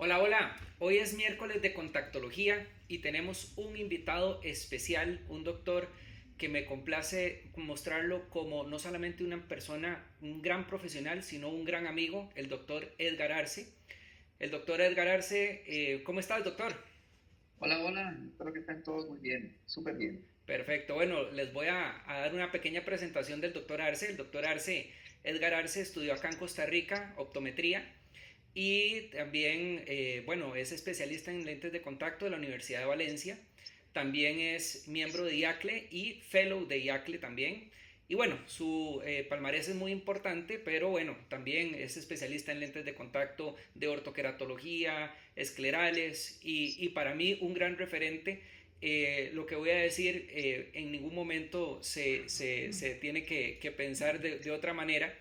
Hola, hola. Hoy es miércoles de contactología y tenemos un invitado especial, un doctor que me complace mostrarlo como no solamente una persona, un gran profesional, sino un gran amigo, el doctor Edgar Arce. El doctor Edgar Arce, ¿cómo estás, doctor? Hola, hola, espero que estén todos muy bien, súper bien. Perfecto. Bueno, les voy a dar una pequeña presentación del doctor Arce. El doctor Arce, Edgar Arce, estudió acá en Costa Rica optometría y también, bueno, es especialista en lentes de contacto de la Universidad de Valencia. También es miembro de IACLE y fellow de IACLE también. Y bueno, su palmarés es muy importante, pero bueno, también es especialista en lentes de contacto de ortoqueratología, esclerales y para mí un gran referente. Lo que voy a decir en ningún momento se tiene que pensar de otra manera,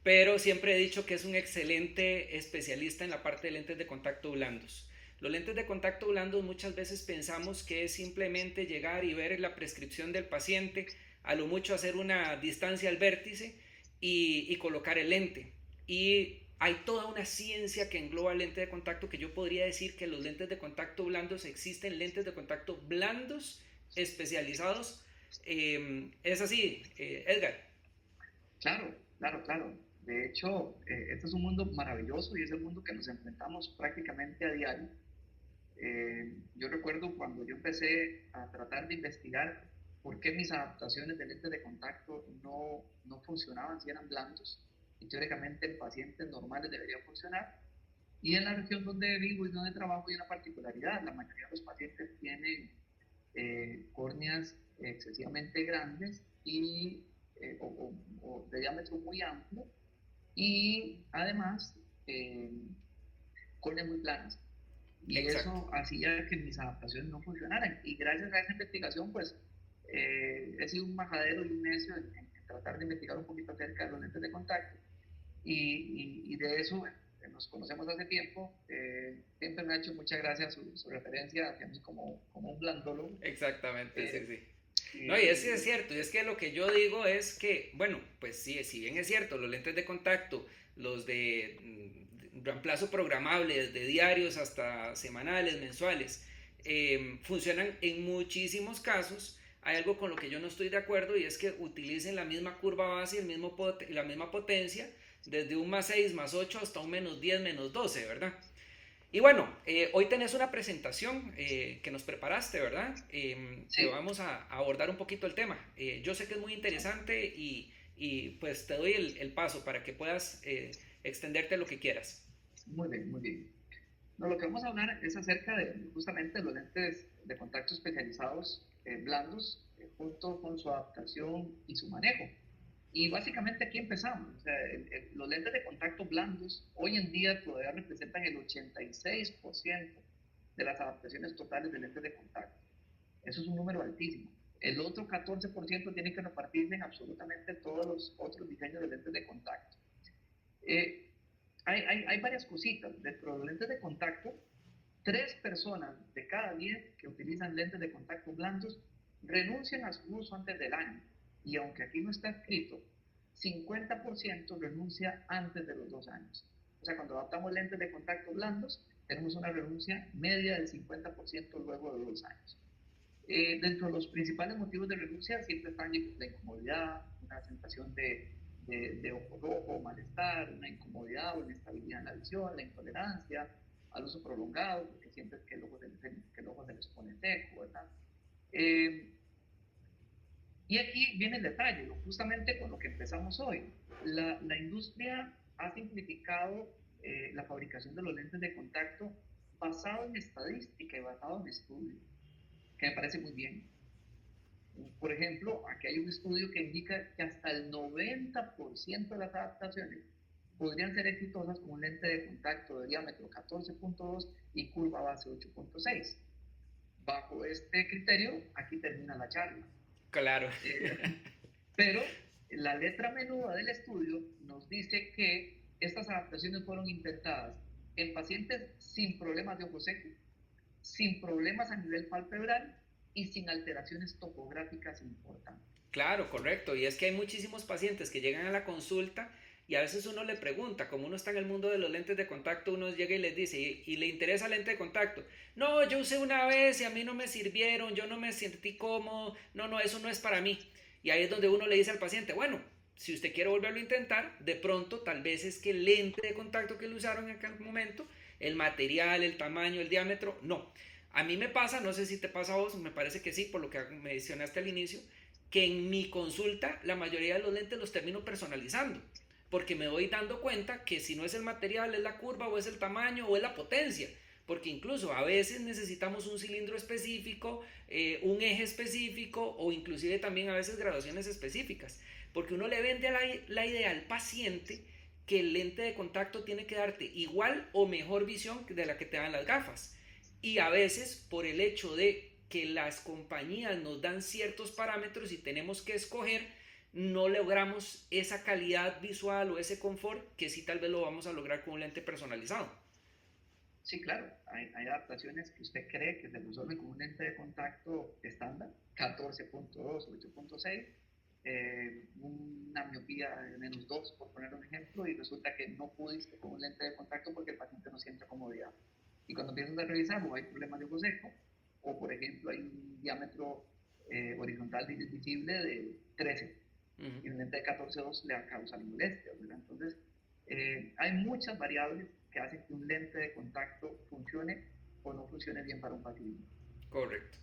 pero siempre he dicho que es un excelente especialista en la parte de lentes de contacto blandos. Los lentes de contacto blandos muchas veces pensamos que es simplemente llegar y ver la prescripción del paciente, a lo mucho hacer una distancia al vértice y colocar el lente. Y hay toda una ciencia que engloba el lente de contacto, que yo podría decir que los lentes de contacto blandos existen lentes de contacto blandos especializados. Es así, Edgar. Claro, claro, claro. De hecho, este es un mundo maravilloso y es el mundo que nos enfrentamos prácticamente a diario. Yo recuerdo cuando yo empecé a tratar de investigar por qué mis adaptaciones de lentes de contacto no funcionaban si eran blandos y teóricamente en pacientes normales deberían funcionar. Y en la región donde vivo y donde trabajo hay una particularidad. La mayoría de los pacientes tienen córneas excesivamente grandes y, o de diámetro muy amplio y además eh, córneas muy planas. Y Exacto. eso hacía que mis adaptaciones no funcionaran. Y gracias a esa investigación, pues he sido un majadero y un necio en tratar de investigar un poquito acerca de los lentes de contacto y de eso bueno, nos conocemos hace tiempo. Siempre me ha hecho mucha gracia su referencia hacia mí como un blandólogo. Exactamente, sí, Eh, sí. y, No, y es, es y, cierto, y es que lo que yo digo es que, bueno, pues sí, si bien es cierto, los lentes de contacto, los de reemplazo programable, desde diarios hasta semanales, mensuales, funcionan en muchísimos casos. Hay algo con lo que yo no estoy de acuerdo y es que utilicen la misma curva base y la misma potencia desde un más 6 más 8 hasta un menos 10 menos 12, ¿verdad? Y bueno, hoy tenés una presentación que nos preparaste, ¿verdad? Que sí, vamos a abordar un poquito el tema. Yo sé que es muy interesante y pues te doy el paso para que puedas extenderte lo que quieras. muy bien, muy bien. No, lo que vamos a hablar es acerca de justamente los lentes de contacto especializados blandos, junto con su adaptación y su manejo. Y básicamente aquí empezamos. O sea, los lentes de contacto blandos hoy en día todavía representan el 86% de las adaptaciones totales de lentes de contacto. Eso es un número altísimo. El otro 14% tiene que repartirse en absolutamente todos los otros diseños de lentes de contacto. Eh, hay varias cositas. Dentro de los lentes de contacto, 3 personas de cada 10 que utilizan lentes de contacto blandos renuncian a su uso antes del año. Y aunque aquí no está escrito, 50% renuncia antes de los 2 años. O sea, cuando adaptamos lentes de contacto blandos, tenemos una renuncia media del 50% luego de 2 años. Dentro de los principales motivos de renuncia siempre están la incomodidad, una sensación de ojo rojo, malestar, una incomodidad o inestabilidad en la visión, la intolerancia al uso prolongado, porque sientes que el ojo se les pone seco, ¿verdad? Eh, y aquí viene el detalle, justamente con lo que empezamos hoy. La industria ha simplificado la fabricación de los lentes de contacto basado en estadística y basado en estudios, que me parece muy bien. Por ejemplo, aquí hay un estudio que indica que hasta el 90% de las adaptaciones podrían ser exitosas con un lente de contacto de diámetro 14.2 y curva base 8.6. Bajo este criterio, aquí termina la charla. Claro. Pero la letra menuda del estudio nos dice que estas adaptaciones fueron intentadas en pacientes sin problemas de ojo seco, sin problemas a nivel palpebral y sin alteraciones topográficas importantes. Claro, correcto. Y es que hay muchísimos pacientes que llegan a la consulta Y a veces uno le pregunta, como uno está en el mundo de los lentes de contacto, uno llega y les dice, y le interesa lente de contacto. No, yo usé una vez y a mí no me sirvieron, yo no me sentí cómodo, no, eso no es para mí. Y ahí es donde uno le dice al paciente, bueno, si usted quiere volverlo a intentar, de pronto tal vez es que el lente de contacto que le usaron en aquel momento, el material, el tamaño, el diámetro, no. A mí me pasa, no sé si te pasa a vos, me parece que sí, por lo que me mencionaste al inicio, que en mi consulta la mayoría de los lentes los termino personalizando, porque me voy dando cuenta que si no es el material, es la curva o es el tamaño o es la potencia, porque incluso a veces necesitamos un cilindro específico, un eje específico o inclusive también a veces graduaciones específicas, porque uno le vende la idea al paciente que el lente de contacto tiene que darte igual o mejor visión de la que te dan las gafas. Y a veces por el hecho de que las compañías nos dan ciertos parámetros y tenemos que escoger, no logramos esa calidad visual o ese confort que sí tal vez lo vamos a lograr con un lente personalizado. Sí, claro, hay adaptaciones que usted cree que se resuelven con un lente de contacto estándar, 14.2, 8.6, una miopía de -2, por poner un ejemplo, y resulta que no pudiste con un lente de contacto porque el paciente no siente comodidad. Y cuando empiezas a revisar, o hay problemas de ojo seco, o por ejemplo hay un diámetro horizontal visible de 13, y un lente de 14.2 le causa molestias, ¿verdad? Entonces, hay muchas variables que hacen que un lente de contacto funcione o no funcione bien para un paciente. Correcto.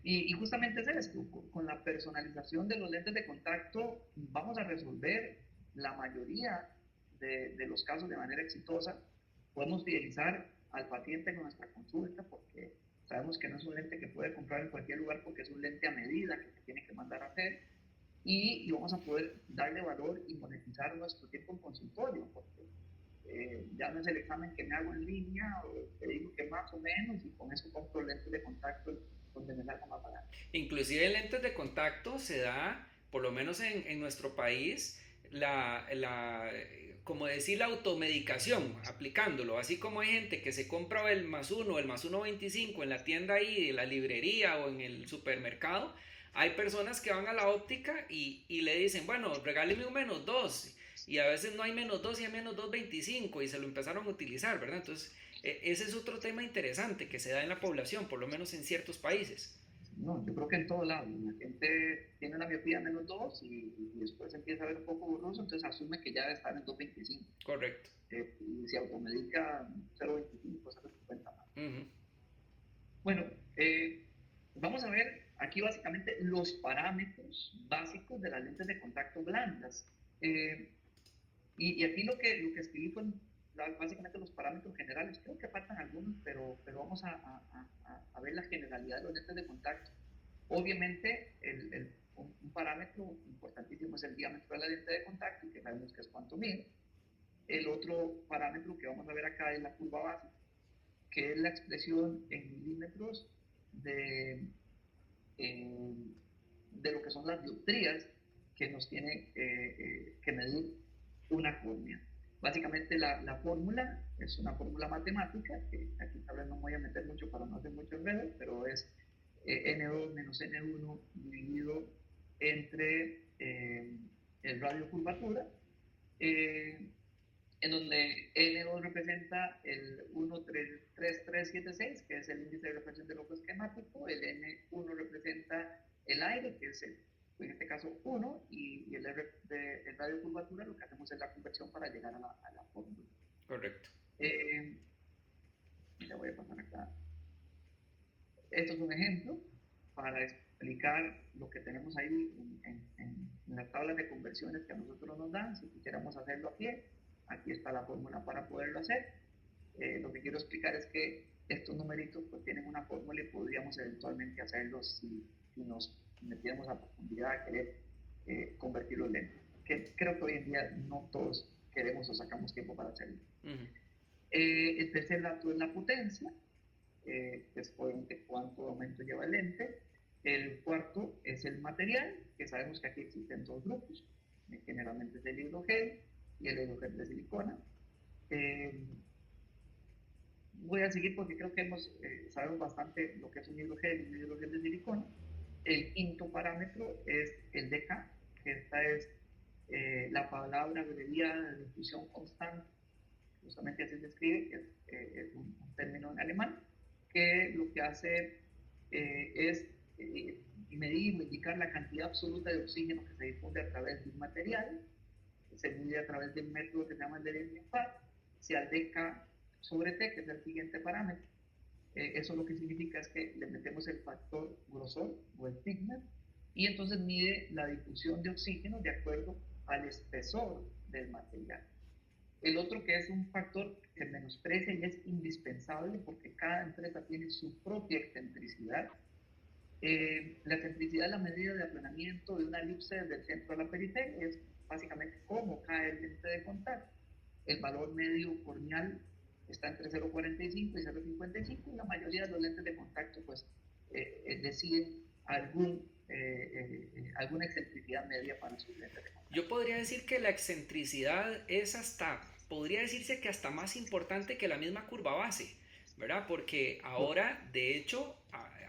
Y justamente es esto, con la personalización de los lentes de contacto vamos a resolver la mayoría de los casos de manera exitosa. Podemos fidelizar al paciente con nuestra consulta porque sabemos que no es un lente que puede comprar en cualquier lugar porque es un lente a medida que se tiene que mandar a hacer, y vamos a poder darle valor y monetizar nuestro tiempo en consultorio, porque ya no es el examen que me hago en línea, o te digo que más o menos, y con eso compro lentes de contacto donde me salga más barato. Inclusive en lentes de contacto se da, por lo menos en nuestro país, como decir, la automedicación, aplicándolo. Así como hay gente que se compra el más uno, el más 1.25 en la tienda ahí, en la librería o en el supermercado, hay personas que van a la óptica y le dicen, bueno, regáleme un -2. Y a veces no hay -2 y hay -2.25 y se lo empezaron a utilizar, ¿verdad? Entonces, ese es otro tema interesante que se da en la población, por lo menos en ciertos países. No, yo creo que en todo lado. La gente tiene una miopía -2 y después empieza a ver un poco borroso, entonces asume que ya debe estar en 2.25. Correcto. Y se automedica 0.25, 0.50 más. Uh-huh. Bueno, vamos a ver aquí básicamente los parámetros básicos de las lentes de contacto blandas. Y aquí lo que escribí fue básicamente los parámetros generales. Creo que faltan algunos, pero vamos a ver la generalidad de los lentes de contacto. Obviamente, un parámetro importantísimo es el diámetro de la lente de contacto, que sabemos que es cuánto mide. El otro parámetro que vamos a ver acá es la curva básica, que es la expresión en milímetros eh, de lo que son las dioptrías que nos tiene que medir una córnea. Básicamente la fórmula es una fórmula matemática, que aquí tal vez no me voy a meter mucho para no hacer mucho enredo, pero es N2 menos N1 dividido entre el radio curvatura, en donde N2 representa el 13376, que es el índice de reflexión del ojo esquemático, el N1 representa el aire, que es en este caso 1, y el R de el radio curvatura, lo que hacemos es la conversión para llegar a la fórmula. Correcto. Le voy a pasar acá. Esto es un ejemplo para explicar lo que tenemos ahí en las tablas de conversiones que a nosotros nos dan. Si quisiéramos hacerlo a pie, aquí está la fórmula para poderlo hacer. Lo que quiero explicar es que estos numeritos pues tienen una fórmula y podríamos eventualmente hacerlos si nos metiéramos a profundidad a querer convertir los lentes. Que creo que hoy en día no todos queremos o sacamos tiempo para hacerlo. Uh-huh. El tercer dato es la potencia, que es obviamente cuánto aumento lleva el lente. El cuarto es el material, que sabemos que aquí existen dos grupos, generalmente es el hidrogel y el hidrogel de silicona. Voy a seguir porque creo que sabemos bastante lo que es un hidrogel y un hidrogel de silicona. El quinto parámetro es el DK, que esta es la palabra abreviada de difusión constante, justamente así se escribe, que es un término en alemán, que lo que hace es medir o indicar la cantidad absoluta de oxígeno que se difunde a través de un material, se mide a través de un método que se llama el de Dirichlet, sea DK sobre T, que es el siguiente parámetro. Eso lo que significa es que le metemos el factor grosor o el thickness y entonces mide la difusión de oxígeno de acuerdo al espesor del material. El otro que es un factor que se menosprecia y es indispensable porque cada empresa tiene su propia excentricidad. La excentricidad es la medida de aplanamiento de una elipse desde el centro a la periferia, es básicamente cómo cae el lente de contacto. El valor medio corneal está entre 0,45 y 0,55 y la mayoría de los lentes de contacto pues deciden alguna excentricidad media para sus lentes de contacto. Yo podría decir que la excentricidad es podría decirse que hasta más importante que la misma curva base, ¿verdad? Porque ahora, de hecho,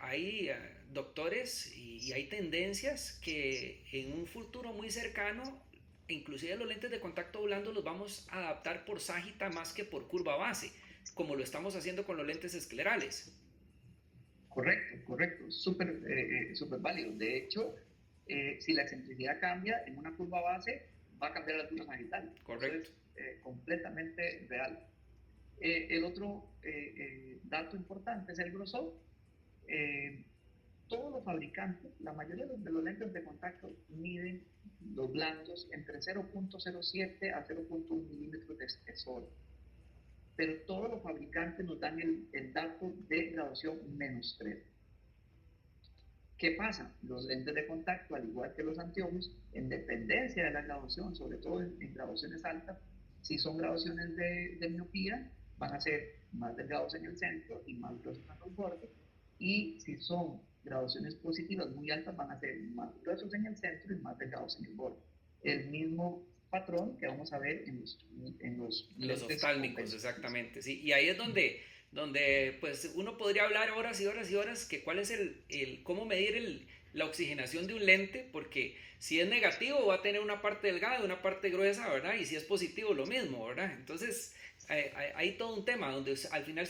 hay doctores y hay tendencias que en un futuro muy cercano, inclusive los lentes de contacto blando los vamos a adaptar por ságita más que por curva base, como lo estamos haciendo con los lentes esclerales. Correcto, súper válido. De hecho, si la excentricidad cambia en una curva base, va a cambiar la altura sagital. Correcto. Eso es completamente real. El otro dato importante es el grosor. Todos los fabricantes, la mayoría de los lentes de contacto miden los blandos entre 0.07 a 0.1 milímetros de espesor. Pero todos los fabricantes nos dan el dato de graduación -3. ¿Qué pasa? Los lentes de contacto, al igual que los anteojos, en dependencia de la graduación, sobre todo en graduaciones altas, si son graduaciones de miopía, van a ser más delgados en el centro y más gruesos en los bordes, y si son graduaciones positivas muy altas, van a ser más gruesos en el centro y más delgados en el borde. El mismo patrón que vamos a ver en los Los lentes oftálmicos, exactamente, sí. Y ahí es donde pues uno podría hablar horas y horas y horas que cuál es cómo medir la oxigenación de un lente, porque si es negativo va a tener una parte delgada, una parte gruesa, ¿verdad? Y si es positivo lo mismo, ¿verdad? Entonces hay todo un tema donde al final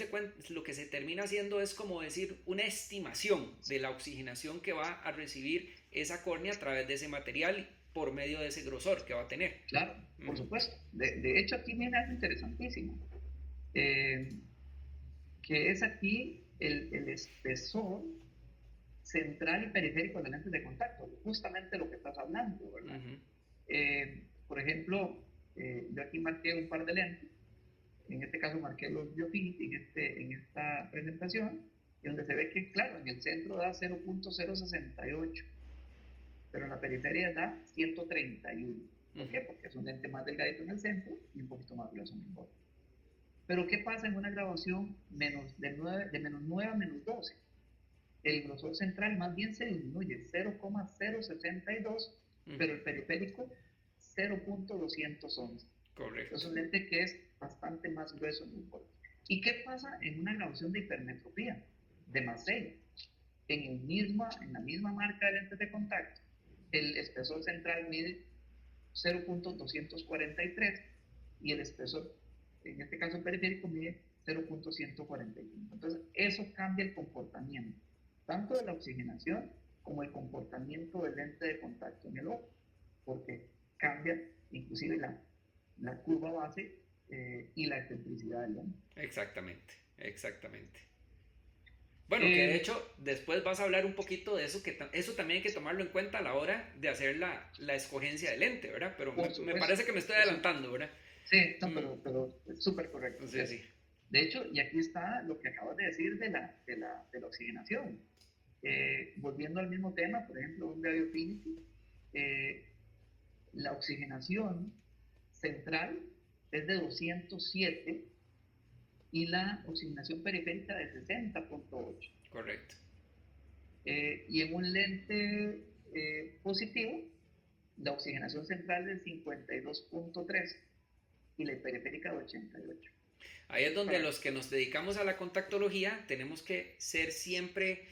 lo que se termina haciendo es como decir una estimación de la oxigenación que va a recibir esa córnea a través de ese material por medio de ese grosor que va a tener. Claro, por supuesto. De hecho, aquí viene algo interesantísimo, que es aquí el espesor central y periférico de lentes de contacto, justamente lo que estás hablando, ¿verdad? Por ejemplo, yo aquí marqué un par de lentes, en este caso marqué los Biofinity en esta presentación, y donde se ve que, claro, en el centro da 0.068, pero en la periferia da 131. ¿Por qué? Porque es un lente más delgadito en el centro y un poquito más grueso en el borde. Pero ¿qué pasa en una graduación de -9 a -12? El grosor central más bien se disminuye, 0,062, pero el periférico 0.211. Correcto. Es un lente que es bastante más grueso en el borde. ¿Y qué pasa en una graduación de hipermetropía? De +6. En la misma marca de lentes de contacto, el espesor central mide 0.243 y el espesor, en este caso periférico, mide 0.145. Entonces, eso cambia el comportamiento, tanto de la oxigenación como el comportamiento del lente de contacto en el ojo, porque cambia inclusive la curva base y la excentricidad del lente. Exactamente. Bueno, que de hecho después vas a hablar un poquito de eso, que eso también hay que tomarlo en cuenta a la hora de hacer la escogencia del lente, ¿verdad? Pero me parece que me estoy adelantando, ¿verdad? Sí, no, pero es súper correcto. Sí. De hecho, y aquí está lo que acabas de decir de la oxigenación. Volviendo al mismo tema, por ejemplo, un Biofinity, la oxigenación central es de 207 y la oxigenación periférica de 60.8. Correcto. Y en un lente positivo, la oxigenación central es de 52.3 y la periférica de 88. Ahí es donde los que nos dedicamos a la contactología tenemos que ser siempre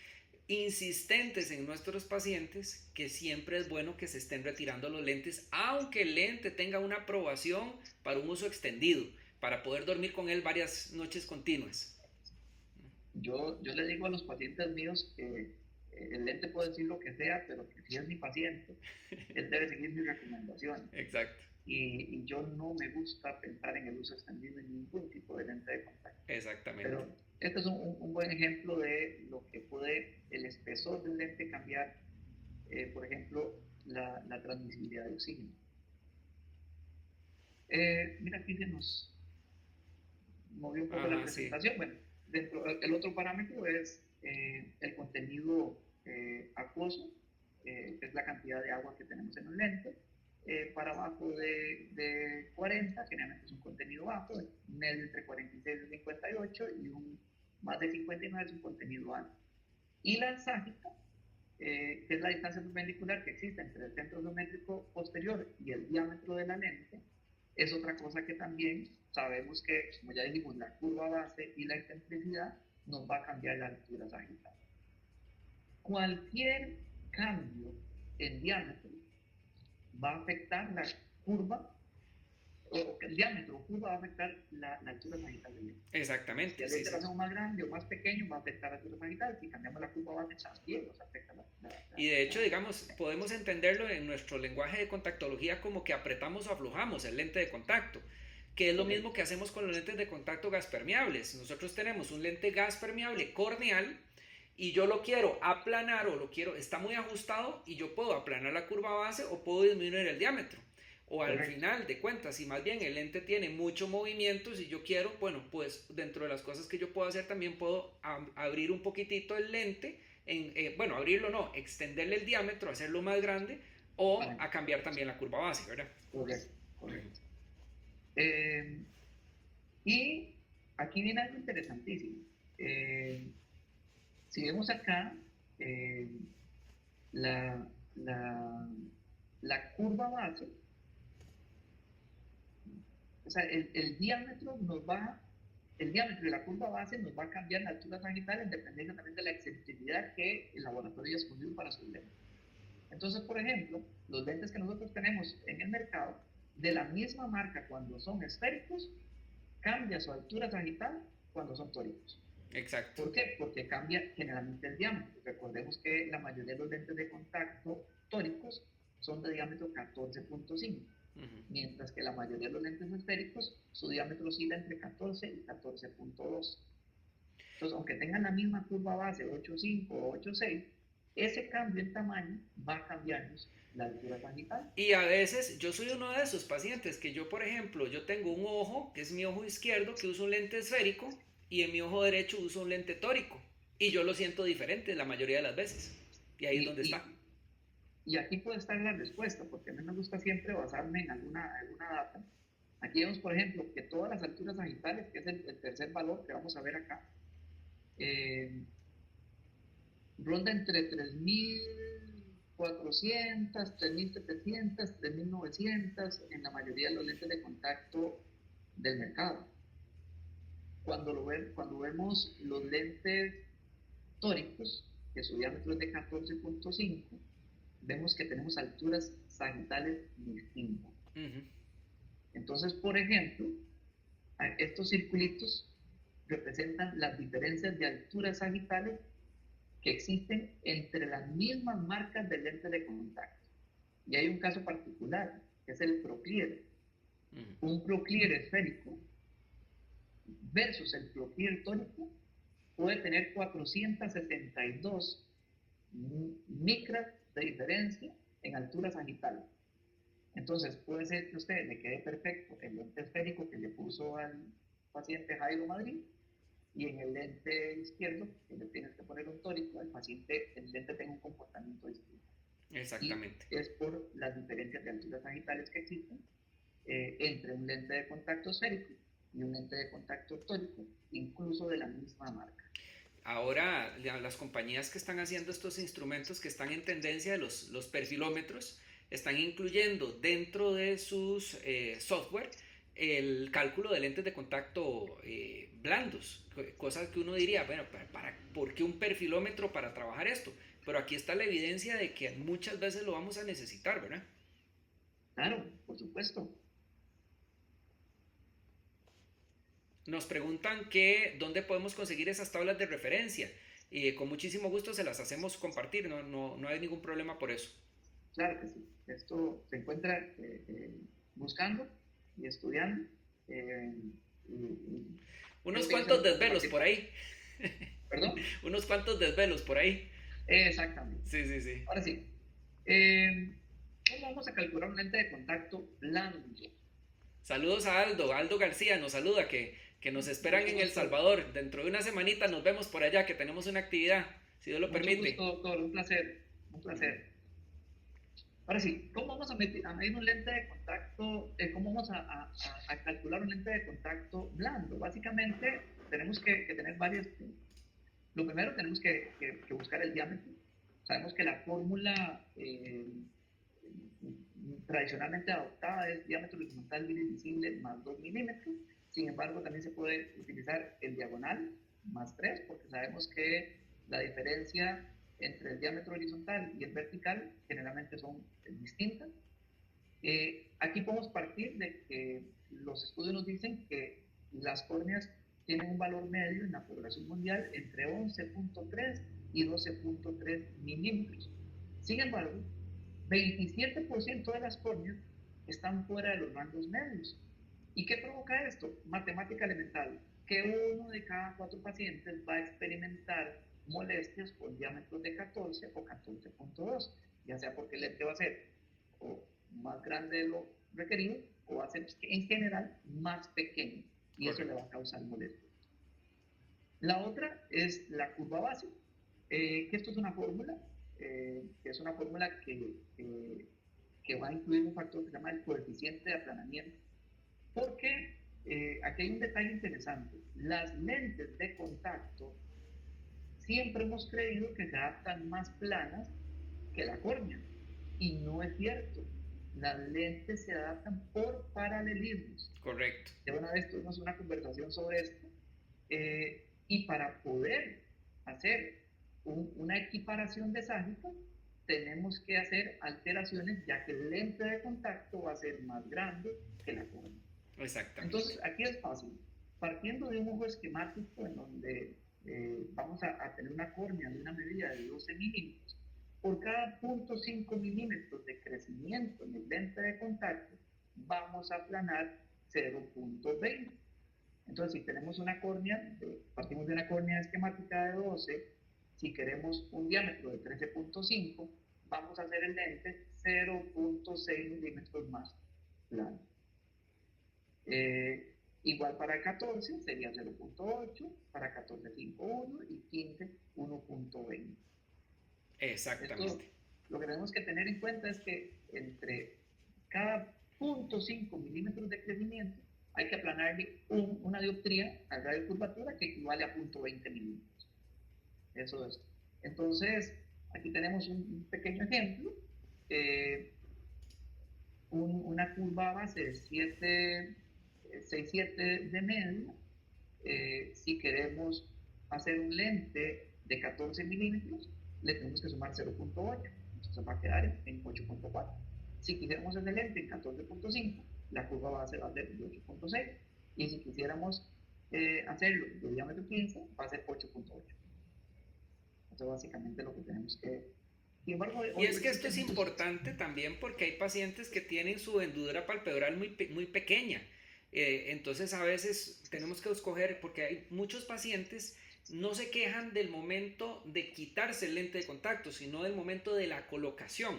insistentes en nuestros pacientes que siempre es bueno que se estén retirando los lentes, aunque el lente tenga una aprobación para un uso extendido, para poder dormir con él varias noches continuas. Yo le digo a los pacientes míos que el lente puede decir lo que sea, pero que si es mi paciente, él debe seguir mis recomendaciones. Exacto. Y yo no me gusta pensar en el uso extendido en ningún tipo de lente de contacto. Exactamente. Pero este es un buen ejemplo de lo que puede el espesor del lente cambiar, por ejemplo, la transmisibilidad de oxígeno. Mira, aquí se nos movió un poco la presentación. Sí. Bueno, el otro parámetro es el contenido acuoso, que es la cantidad de agua que tenemos en el lente. Para abajo de 40, generalmente es un contenido bajo, medio entre 46 y 58, y un más de 59 es un contenido alto. Y la ságica, que es la distancia perpendicular que existe entre el centro geométrico posterior y el diámetro de la lente, es otra cosa que también sabemos que, como ya dijimos, la curva base y la excentricidad nos va a cambiar la altura sagital. Cualquier cambio en diámetro va a afectar la curva, o el diámetro o curva va a afectar la altura sagital del lente. Exactamente. Si el lente lo hacemos más grande o más pequeño, va a afectar la altura sagital. Si cambiamos la curva base, también nos afecta y de hecho, digamos, podemos entenderlo en nuestro lenguaje de contactología como que apretamos o aflojamos el lente de contacto, que es lo mismo que hacemos con los lentes de contacto gas permeables. Nosotros tenemos un lente gas permeable corneal y yo lo quiero aplanar o lo quiero, está muy ajustado y yo puedo aplanar la curva base o puedo disminuir el diámetro. O al final de cuentas, si más bien el lente tiene mucho movimiento, si yo quiero, bueno, pues dentro de las cosas que yo puedo hacer también puedo abrir un poquitito el lente, bueno, abrirlo no, extenderle el diámetro, hacerlo más grande o a cambiar también la curva base, ¿verdad? Correcto, correcto. Y aquí viene algo interesantísimo. Si vemos acá, la curva base, o sea, el diámetro de la curva base nos va a cambiar la altura sagital en dependencia también de la excentricidad que el laboratorio ha escogido para sus lentes. Entonces, por ejemplo, los lentes que nosotros tenemos en el mercado, de la misma marca cuando son esféricos, cambia su altura sagital cuando son tóricos. Exacto. ¿Por qué? Porque cambia generalmente el diámetro. Recordemos que la mayoría de los lentes de contacto tóricos son de diámetro 14.5. Mientras que la mayoría de los lentes esféricos, su diámetro oscila entre 14 y 14.2. Entonces, aunque tengan la misma curva base 8.5 o 8.6, ese cambio en tamaño va a cambiarnos la altura sagital. Y a veces yo soy uno de esos pacientes que yo, por ejemplo, yo tengo un ojo, que es mi ojo izquierdo, que usa un lente esférico, y en mi ojo derecho uso un lente tórico. Y yo lo siento diferente la mayoría de las veces. Y ahí es donde está. Y aquí puede estar la respuesta, porque a mí me gusta siempre basarme en alguna data. Aquí vemos, por ejemplo, que todas las alturas sagitales, que es el tercer valor que vamos a ver acá, ronda entre 3.400, 3.700, 3.900 en la mayoría de los lentes de contacto del mercado. Cuando vemos los lentes tóricos, que su diámetro es de 14.5, vemos que tenemos alturas sagitales distintas. Entonces, por ejemplo, estos circulitos representan las diferencias de alturas sagitales que existen entre las mismas marcas de lentes de contacto. Y hay un caso particular, que es el Proclear. Un Proclear esférico versus el Proclear tórico puede tener 462 micras de diferencia en altura sagital. Entonces puede ser que a usted le quede perfecto el lente esférico que le puso al paciente Jairo Madrid, y en el lente izquierdo, que le tienes que poner un tórico, el lente tenga un comportamiento distinto. Exactamente. Y es por las diferencias de alturas sagitales que existen entre un lente de contacto esférico y un lente de contacto tórico, incluso de la misma marca. Ahora, las compañías que están haciendo estos instrumentos que están en tendencia de los perfilómetros, están incluyendo dentro de sus software el cálculo de lentes de contacto blandos, cosas que uno diría, bueno, ¿por qué un perfilómetro para trabajar esto? Pero aquí está la evidencia de que muchas veces lo vamos a necesitar, ¿verdad? Claro, por supuesto. Nos preguntan dónde podemos conseguir esas tablas de referencia. Y con muchísimo gusto se las hacemos compartir, no hay ningún problema por eso. Claro que sí. Esto se encuentra buscando y estudiando. eh, Unos creo que yo se cuantos lo puedo desvelos compartir por con. ahí. ¿Perdón? Unos cuantos desvelos por ahí. Exactamente. Sí, sí, sí. Ahora sí. ¿Cómo vamos a calcular un lente de contacto blando? Saludos a Aldo. Aldo García nos saluda, que nos esperan Mucho en El gusto. Salvador. Dentro de una semanita nos vemos por allá, que tenemos una actividad, si Dios lo Mucho gusto, permite. doctor. Un placer. Un placer. Ahora sí, ¿cómo vamos a medir un lente de contacto? ¿Cómo vamos a calcular un lente de contacto blando? Básicamente, tenemos que tener varias. Lo primero, tenemos que buscar el diámetro. Sabemos que la fórmula tradicionalmente adoptada es diámetro horizontal visible más 2 milímetros. Sin embargo, también se puede utilizar el diagonal más 3, porque sabemos que la diferencia entre el diámetro horizontal y el vertical generalmente son distintas. Aquí podemos partir de que los estudios nos dicen que las córneas tienen un valor medio en la población mundial entre 11.3 y 12.3 milímetros. Sin embargo, 27% de las córneas están fuera de los rangos medios. ¿Y qué provoca esto? Matemática elemental, que uno de cada 4 pacientes va a experimentar molestias con diámetros de 14 o 14.2, ya sea porque el lente va a ser o más grande de lo requerido o va a ser en general más pequeño y eso le Correcto. va a causar molestias. La otra es la curva base, que esto es una fórmula, que es una fórmula que va a incluir un factor que se llama el coeficiente de aplanamiento, porque aquí hay un detalle interesante. Las lentes de contacto siempre hemos creído que se adaptan más planas que la córnea, y no es cierto. Las lentes se adaptan por paralelismos. Correcto. De una vez tuvimos una conversación sobre esto, y para poder hacer una equiparación de ságita, tenemos que hacer alteraciones, ya que el lente de contacto va a ser más grande que la córnea. Exactamente. Entonces, aquí es fácil. Partiendo de un ojo esquemático en donde vamos a tener una córnea de una medida de 12 milímetros, por cada 0.5 milímetros de crecimiento en el lente de contacto, vamos a aplanar 0.20. Entonces, si tenemos una córnea, partimos de una córnea esquemática de 12, si queremos un diámetro de 13.5, vamos a hacer el lente 0.6 milímetros más plano. Igual para 14 sería 0.8, para 14.51 y 15 1.20. Esto, Exactamente. lo que tenemos que tener en cuenta es que entre cada 0.5 milímetros de crecimiento hay que aplanarle una dioptría al radio de curvatura que equivale a 0.20 milímetros. Eso es. Entonces, aquí tenemos un pequeño ejemplo. Una curva base de 6,7 de media. Si queremos hacer un lente de 14 milímetros, le tenemos que sumar 0.8, entonces va a quedar en 8.4. Si quisiéramos hacer el lente en 14.5, la curva base va a ser de 8.6. Y si quisiéramos hacerlo de diámetro 15, va a ser 8.8. Eso es básicamente lo que tenemos que. Sin embargo, Y hoy es que esto existen es muchos. importante también porque hay pacientes que tienen su hendidura palpebral muy pequeña. Entonces a veces tenemos que escoger, porque hay muchos pacientes no se quejan del momento de quitarse el lente de contacto, sino del momento de la colocación.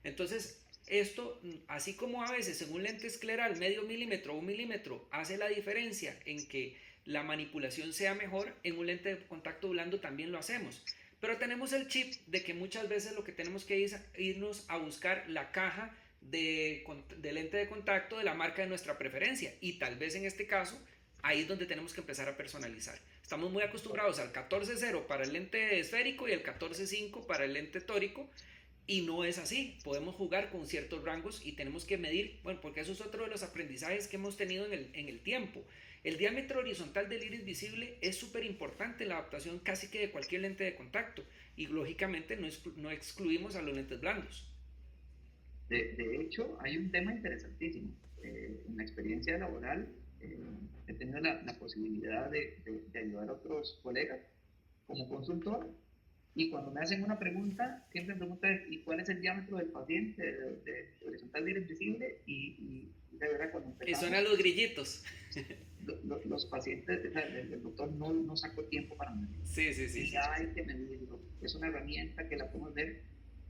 Entonces, esto, así como a veces en un lente escleral medio milímetro o un milímetro hace la diferencia en que la manipulación sea mejor, en un lente de contacto blando también lo hacemos. Pero tenemos el chip de que muchas veces lo que tenemos que es irnos a buscar la caja de lente de contacto de la marca de nuestra preferencia. Y tal vez en este caso, ahí es donde tenemos que empezar a personalizar. Estamos muy acostumbrados al 14.0 para el lente esférico y el 14.5 para el lente tórico. Y no es así, podemos jugar con ciertos rangos y tenemos que medir, bueno, porque eso es otro de los aprendizajes que hemos tenido en el tiempo. El diámetro horizontal del iris visible es súper importante en la adaptación casi que de cualquier lente de contacto y lógicamente no excluimos a los lentes blandos. De hecho, hay un tema interesantísimo. En la experiencia laboral he tenido la posibilidad de ayudar a otros colegas como consultor. Y cuando me hacen una pregunta, siempre me preguntan, ¿y cuál es el diámetro del paciente de horizontal de iris visible? Y de verdad, cuando Y empezamos, suenan los grillitos. los pacientes, o sea, el doctor no sacó tiempo para medir. Sí, sí, sí, Y sí. ya hay que medirlo. Es una herramienta que la podemos ver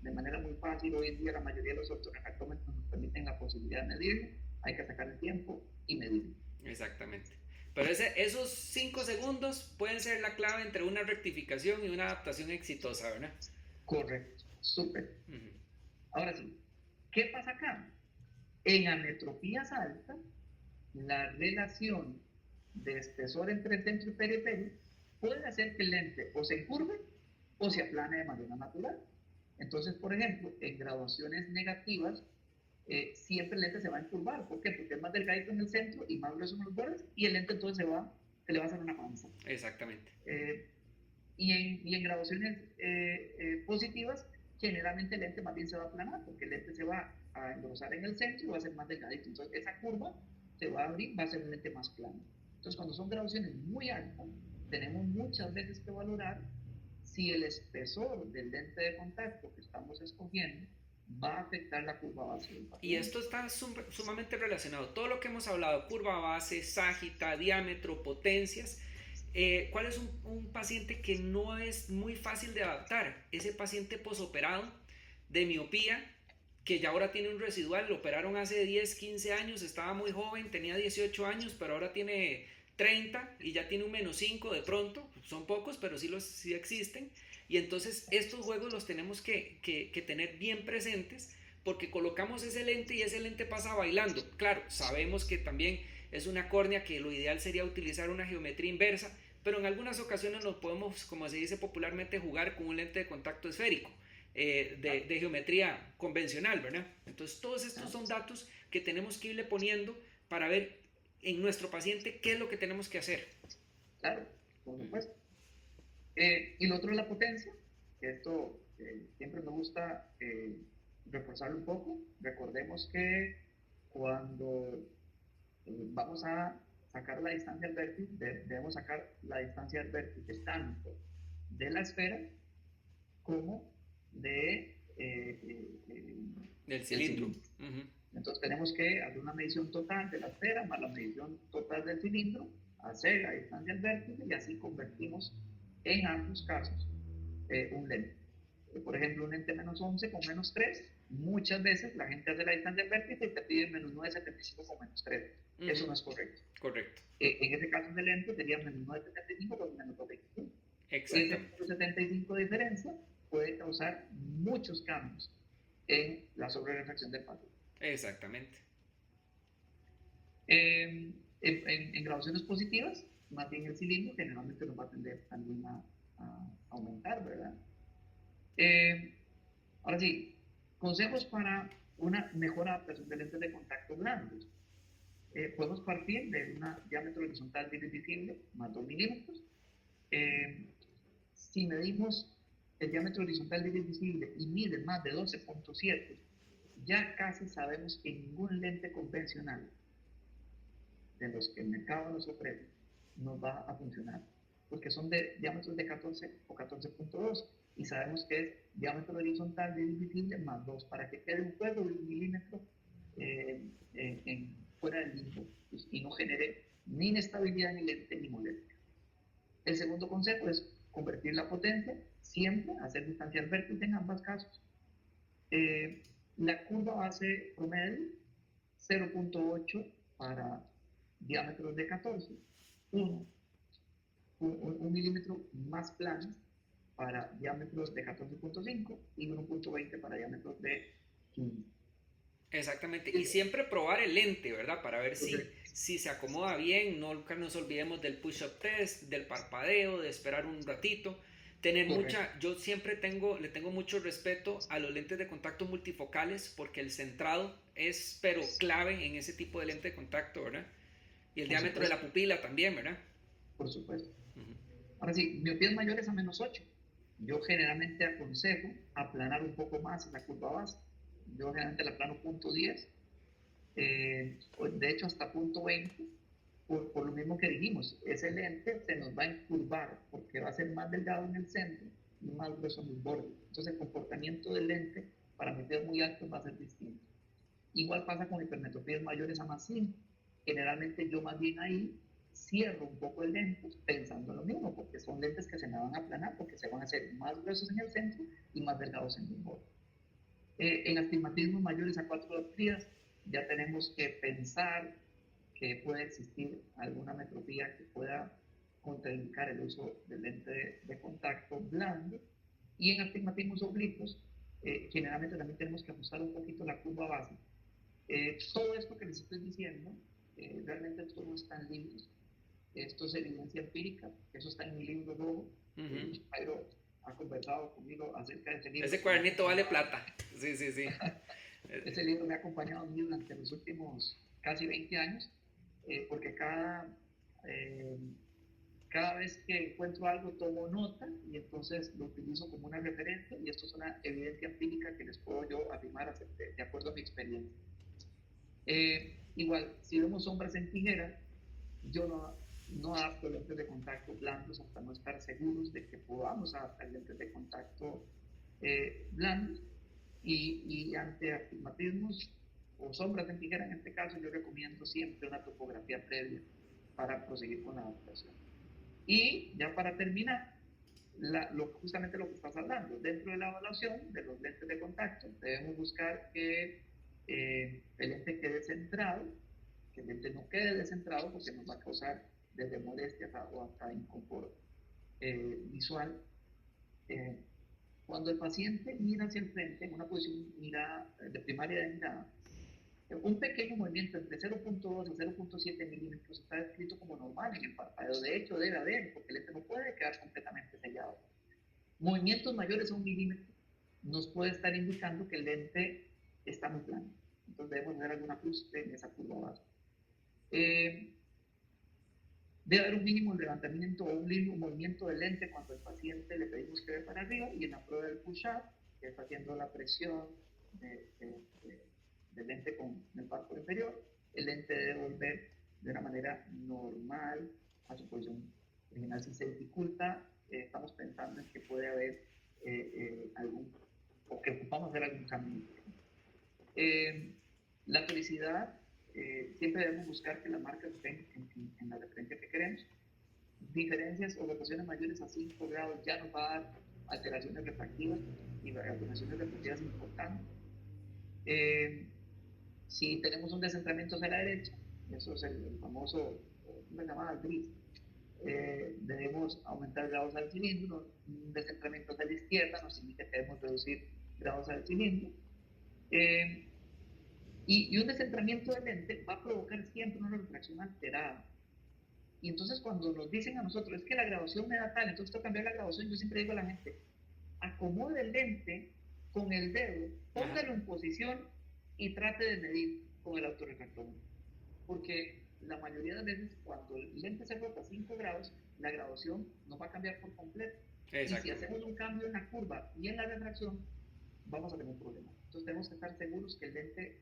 de manera muy fácil. Hoy en día la mayoría de los ortorefractómetros nos permiten la posibilidad de medirlo. Hay que sacar el tiempo y medirlo. Exactamente. Pero esos 5 segundos pueden ser la clave entre una rectificación y una adaptación exitosa, ¿verdad? Correcto, súper. Uh-huh. Ahora sí, ¿qué pasa acá? En ametropías altas, la relación de espesor entre el centro y periferia puede hacer que el lente o se curve o se aplane de manera natural. Entonces, por ejemplo, en graduaciones negativas, siempre el lente se va a encurvar. ¿Por qué? Porque es más delgadito en el centro y más grueso en los bordes, y el lente entonces se le va a hacer una panza. Exactamente. Y en graduaciones positivas, generalmente el lente más bien se va a aplanar, porque el lente se va a engrosar en el centro y va a ser más delgadito. Entonces, esa curva se va a abrir, va a ser un lente más plano. Entonces, cuando son graduaciones muy altas, tenemos muchas veces que valorar si el espesor del lente de contacto que estamos escogiendo va a afectar la curva base del paciente. Y esto está sumamente relacionado. Todo lo que hemos hablado, curva base, ságita, diámetro, potencias. ¿Cuál es un paciente que no es muy fácil de adaptar? Ese paciente posoperado de miopía, que ya ahora tiene un residual, lo operaron hace 10, 15 años, estaba muy joven, tenía 18 años, pero ahora tiene 30 y ya tiene un -5 de pronto. Son pocos, pero sí existen. Y entonces estos juegos los tenemos que tener bien presentes, porque colocamos ese lente y ese lente pasa bailando. Claro, sabemos que también es una córnea que lo ideal sería utilizar una geometría inversa, pero en algunas ocasiones nos podemos, como se dice popularmente, jugar con un lente de contacto esférico, de geometría convencional, ¿verdad? Entonces todos estos son datos que tenemos que irle poniendo para ver en nuestro paciente qué es lo que tenemos que hacer. Claro, por supuesto. Y lo otro es la potencia. Esto siempre me gusta reforzarlo un poco. Recordemos que cuando vamos a sacar la distancia al vértice, debemos sacar la distancia al vértice tanto de la esfera como del cilindro. Uh-huh. Entonces tenemos que hacer una medición total de la esfera más la medición total del cilindro, hacer la distancia al vértice, y así convertimos en ambos casos un lente. Por ejemplo, un lente -11 con -3, muchas veces la gente hace la distancia al vértice y te pide -9,75 con -3. Uh-huh. Eso no es correcto. Correcto. En ese caso del lente sería -9,75 con -2,25. Exactamente. Ese 75 de diferencia puede causar muchos cambios en la sobrerefracción del paciente. Exactamente. En graduaciones positivas, más bien el cilindro generalmente nos va a tender también a aumentar, ¿verdad? Ahora sí, consejos para una mejor adaptación de lentes de contacto blandos. Podemos partir de un diámetro horizontal de iris visible más 2 milímetros. Si medimos el diámetro horizontal de iris visible y mide más de 12,7, ya casi sabemos que ningún lente convencional de los que el mercado nos ofrece nos va a funcionar, porque son de diámetros de 14 o 14,2, y sabemos que es diámetro horizontal de iris visible más 2, para que quede un juego de 1 milímetro fuera del limbo y no genere ni inestabilidad en el lente ni molestia. El segundo consejo es convertir la potencia, siempre hacer distancia al vértice en ambos casos. La curva base promedio, 0,8 para diámetros de 14, un milímetro más plano para diámetros de 14,5 y 1,20 para diámetros de 15. Exactamente, y siempre probar el lente, ¿verdad? Para ver si se acomoda bien. Nunca nos olvidemos del push-up test, del parpadeo, de esperar un ratito. Correcto. yo siempre le tengo mucho respeto a los lentes de contacto multifocales porque el centrado es pero clave en ese tipo de lente de contacto, ¿verdad? Y el Por diámetro de la supuesto, pupila también, ¿verdad? por supuesto. Ujú. Ahora sí, miopías mayores a -8. Yo generalmente aconsejo aplanar un poco más esa curva base. Yo generalmente la aplano .10, de hecho hasta .20, por lo mismo que dijimos, ese lente se nos va a encurvar porque va a ser más delgado en el centro y más grueso en los bordes. Entonces el comportamiento del lente para miopías muy altas va a ser distinto. Igual pasa con hipermetropías mayores a +5. Generalmente yo más bien ahí cierro un poco el lente pensando en lo mismo, porque son lentes que se me van a aplanar, porque se van a hacer más gruesos en el centro y más delgados en los bordes. En astigmatismos mayores a 4 dioptrías ya tenemos que pensar que puede existir alguna metropía que pueda contraindicar el uso del lente de contacto blando. Y en astigmatismos oblicuos, generalmente también tenemos que ajustar un poquito la curva base. Todo esto que les estoy diciendo, realmente esto no está en libros, esto es evidencia empírica, eso está en mi libro rojo. Ujú. Jairo ha conversado conmigo acerca de ese libro Ese que me ha cuadernito vale acompañado. plata. Sí, sí, sí. Ese libro me ha acompañado a mí durante los últimos casi 20 años, porque eh, cada vez que encuentro algo tomo nota y entonces lo utilizo como una referencia y esto es una evidencia empírica que les puedo yo afirmar de acuerdo a mi experiencia. Igual, si vemos sombras en tijera, yo no adapto lentes de contacto blandos hasta no estar seguros de que podamos adaptar lentes de contacto blandos. Y ante astigmatismos o sombras en tijera, en este caso, yo recomiendo siempre una topografía previa para proseguir con la adaptación. Y ya para terminar, justamente lo que estás hablando, dentro de la evaluación de los lentes de contacto, debemos buscar que el lente quede centrado, que el lente no quede descentrado porque nos va a causar desde molestias o hasta inconfort visual. Eh, Cuando el paciente mira hacia el frente en una posición de primaria de mirada, un pequeño movimiento entre 0.2 a 0.7 milímetros está descrito como normal en el párpado. De hecho, debe haber, porque el lente no puede quedar completamente sellado. Movimientos mayores a 1 milímetro nos puede estar indicando que el lente está muy plano. Entonces debemos hacer algún ajuste en esa curva base. Eh, Debe haber un mínimo levantamiento o un mínimo movimiento del lente cuando el paciente le pedimos que ve para arriba y en la prueba del push-up, que está haciendo la presión del lente con el párpado inferior, el lente debe volver de una manera normal a su posición original. Si se dificulta, estamos pensando en que puede haber algún, o que ocupamos hacer algún cambio. Eh, la felicidad, siempre debemos buscar que las marcas estén en la referencia que queremos. Diferencias o rotaciones mayores a 5 grados ya nos va a dar alteraciones refractivas y alteraciones refractivas importantes. Eh, si tenemos un descentramiento hacia la derecha, eso es el famoso, ¿cómo se llama? Gris. Debemos aumentar grados al cilindro. Un descentramiento hacia la izquierda nos indica que debemos reducir grados al cilindro. Eh, y un descentramiento del lente va a provocar siempre una refracción alterada. Y entonces cuando nos dicen a nosotros, es que la graduación me da tal, entonces tengo que cambiar la graduación, yo siempre digo a la gente, acomode el lente con el dedo, Ajá. póngalo en posición y trate de medir con el autorrefractómetro. Porque la mayoría de veces cuando el lente se rota 5 grados, la graduación no va a cambiar por completo. Y si Exactamente. hacemos un cambio en la curva y en la refracción, vamos a tener un problema. Entonces tenemos que estar seguros que el lente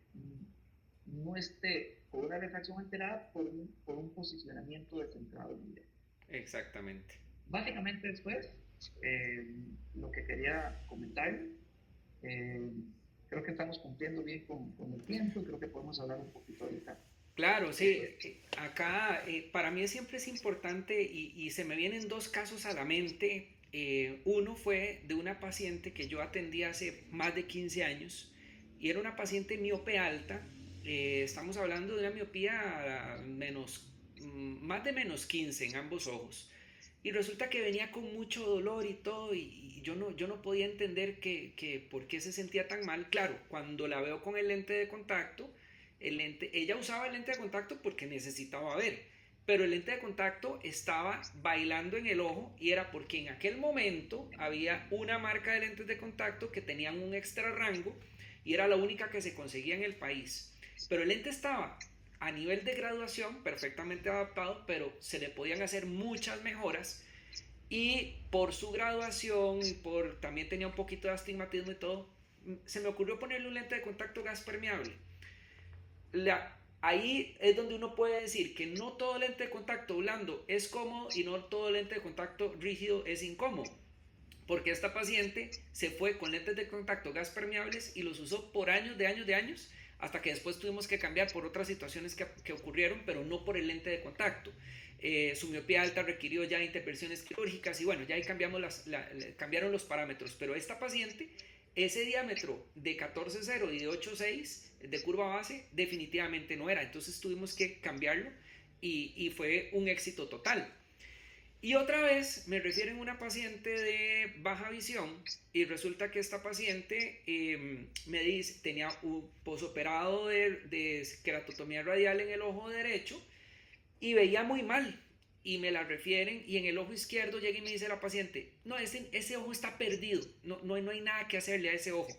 no esté con una refracción alterada por un posicionamiento descentrado en el lente. Exactamente. Básicamente después, lo que quería comentar, eh, creo que estamos cumpliendo bien con el tiempo y creo que podemos hablar un poquito ahorita. Claro, sí. Eh, Acá para mí siempre es importante y se me vienen dos casos a la mente. Uno fue de una paciente que yo atendí hace más de 15 años y era una paciente miope alta. Estamos hablando de una miopía más de -15 en ambos ojos. Y resulta que venía con mucho dolor y todo, y yo no podía entender por qué se sentía tan mal. Claro, cuando la veo con el lente de contacto, ella usaba el lente de contacto porque necesitaba ver. pero el lente de contacto estaba bailando en el ojo y era porque en aquel momento había una marca de lentes de contacto que tenían un extra rango y era la única que se conseguía en el país. Pero el lente estaba a nivel de graduación perfectamente adaptado, pero se le podían hacer muchas mejoras y por su graduación y por también tenía un poquito de astigmatismo y todo, se me ocurrió ponerle un lente de contacto gas permeable. Ahí es donde uno puede decir que no todo lente de contacto blando es cómodo y no todo lente de contacto rígido es incómodo, porque esta paciente se fue con lentes de contacto gas permeables y los usó por años de años, hasta que después tuvimos que cambiar por otras situaciones que ocurrieron, pero no por el lente de contacto. Su miopía alta requirió ya intervenciones quirúrgicas y bueno, ya ahí cambiaron los parámetros, pero esta paciente, ese diámetro de 14.0 y de 8.6 de curva base definitivamente no era, entonces tuvimos que cambiarlo y fue un éxito total. Y otra vez me refieren a una paciente de baja visión y resulta que esta paciente me dice, tenía un posoperado de queratotomía radial en el ojo derecho y veía muy mal y me la refieren y en el ojo izquierdo llega y me dice la paciente, no, ese ojo está perdido, no hay nada que hacerle a ese ojo.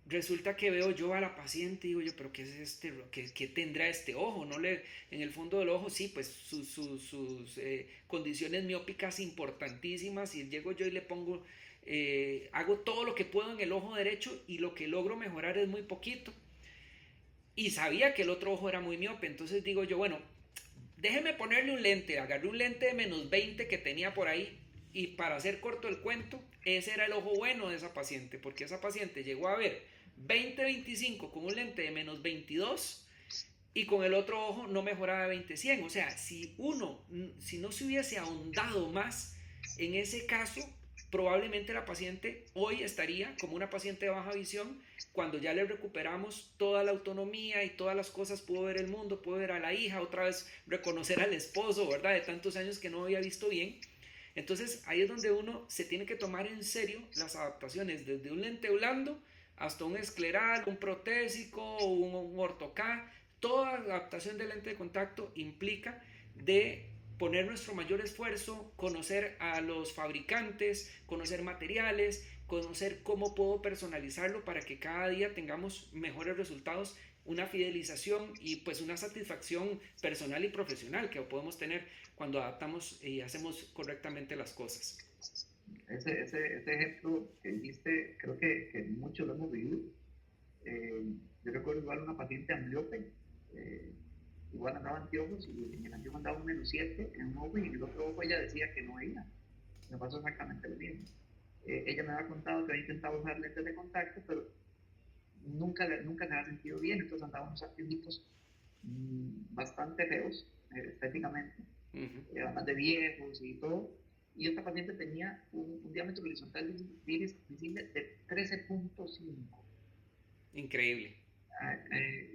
Resulta que veo yo a la paciente y digo yo, pero ¿qué es qué tendrá este ojo? En el fondo del ojo sí, pues sus condiciones miópicas importantísimas y llego yo y le pongo, hago todo lo que puedo en el ojo derecho y lo que logro mejorar es muy poquito. Y sabía que el otro ojo era muy miope, entonces digo yo, bueno, déjeme ponerle un lente, agarré un lente de -20 que tenía por ahí y para hacer corto el cuento, ese era el ojo bueno de esa paciente, porque esa paciente llegó a ver 20-25 con un lente de -22 y con el otro ojo no mejoraba de 20-100, o sea, si no se hubiese ahondado más en ese caso, probablemente la paciente hoy estaría como una paciente de baja visión. Cuando ya le recuperamos toda la autonomía y todas las cosas, pudo ver el mundo, pudo ver a la hija, otra vez reconocer al esposo, ¿verdad? De tantos años que no había visto bien. Entonces ahí es donde uno se tiene que tomar en serio las adaptaciones, desde un lente blando hasta un escleral, un protésico, un ortoK. Toda adaptación del lente de contacto implica de poner nuestro mayor esfuerzo, conocer a los fabricantes, conocer materiales, conocer cómo puedo personalizarlo para que cada día tengamos mejores resultados, una fidelización y pues una satisfacción personal y profesional que podemos tener cuando adaptamos y hacemos correctamente las cosas. Ese ejemplo que dijiste, creo que muchos lo hemos vivido. Yo recuerdo igual una paciente ambliope, igual andaba anteojos y en el anteojo andaba un -7 en un ojo y en el otro ojo ella decía que no veía. Me pasó exactamente lo mismo. Ella me había contado que había intentado usar lentes de contacto, pero nunca se había sentido bien, entonces andaban unos anteojitos bastante feos estéticamente, además de viejos y todo. Y esta paciente tenía un diámetro horizontal visible de 13.5. Increíble.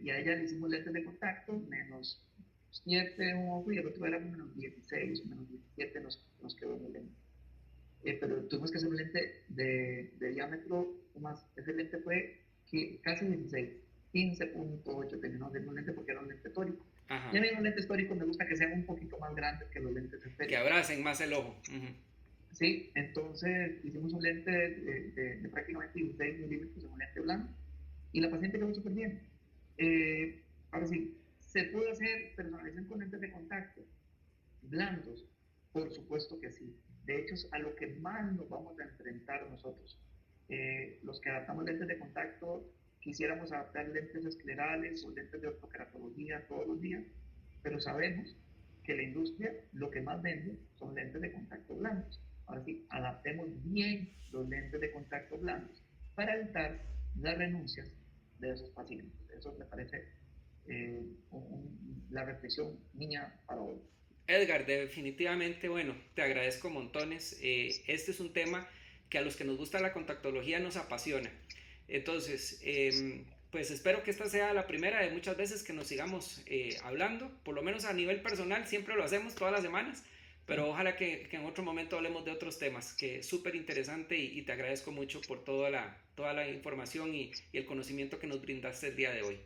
Y a ella le hicimos lentes de contacto, -7 un ojo y el otro era -16, -17 nos quedó en el lente. Pero tuvimos que hacer un lente de diámetro más. Ese lente fue casi 16, 15.8 teníamos un lente porque era un lente tórico. Ajá. Y a mí los lentes tóricos me gusta que sean un poquito más grandes que los lentes esféricos. Que abracen más el ojo. Sí, entonces hicimos un lente de prácticamente 16 milímetros en un lente blanco y la paciente quedó súper bien. Ahora sí, ¿se puede hacer personalización con lentes de contacto blandos? Por supuesto que sí. De hecho, es a lo que más nos vamos a enfrentar nosotros. Los que adaptamos lentes de contacto, quisiéramos adaptar lentes esclerales o lentes de ortokeratología todos los días, pero sabemos que la industria lo que más vende son lentes de contacto blandos. Ahora sí, adaptemos bien los lentes de contacto blandos para evitar las renuncias de esos pacientes. Eso me parece la reflexión mía para hoy. Edgar, definitivamente, bueno, te agradezco montones. Este es un tema que a los que nos gusta la contactología nos apasiona. Entonces, pues espero que esta sea la primera de muchas veces que nos sigamos hablando, por lo menos a nivel personal, siempre lo hacemos todas las semanas, pero ojalá que en otro momento hablemos de otros temas, que es súper interesante y te agradezco mucho por toda la información y el conocimiento que nos brindaste el día de hoy.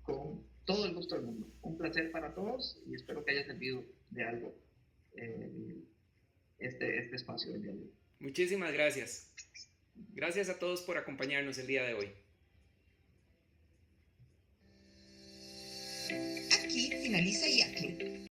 Con todo el gusto del mundo. Un placer para todos y espero que haya servido de algo este espacio del día de hoy. Muchísimas gracias. Gracias a todos por acompañarnos el día de hoy. Aquí finaliza IACLE,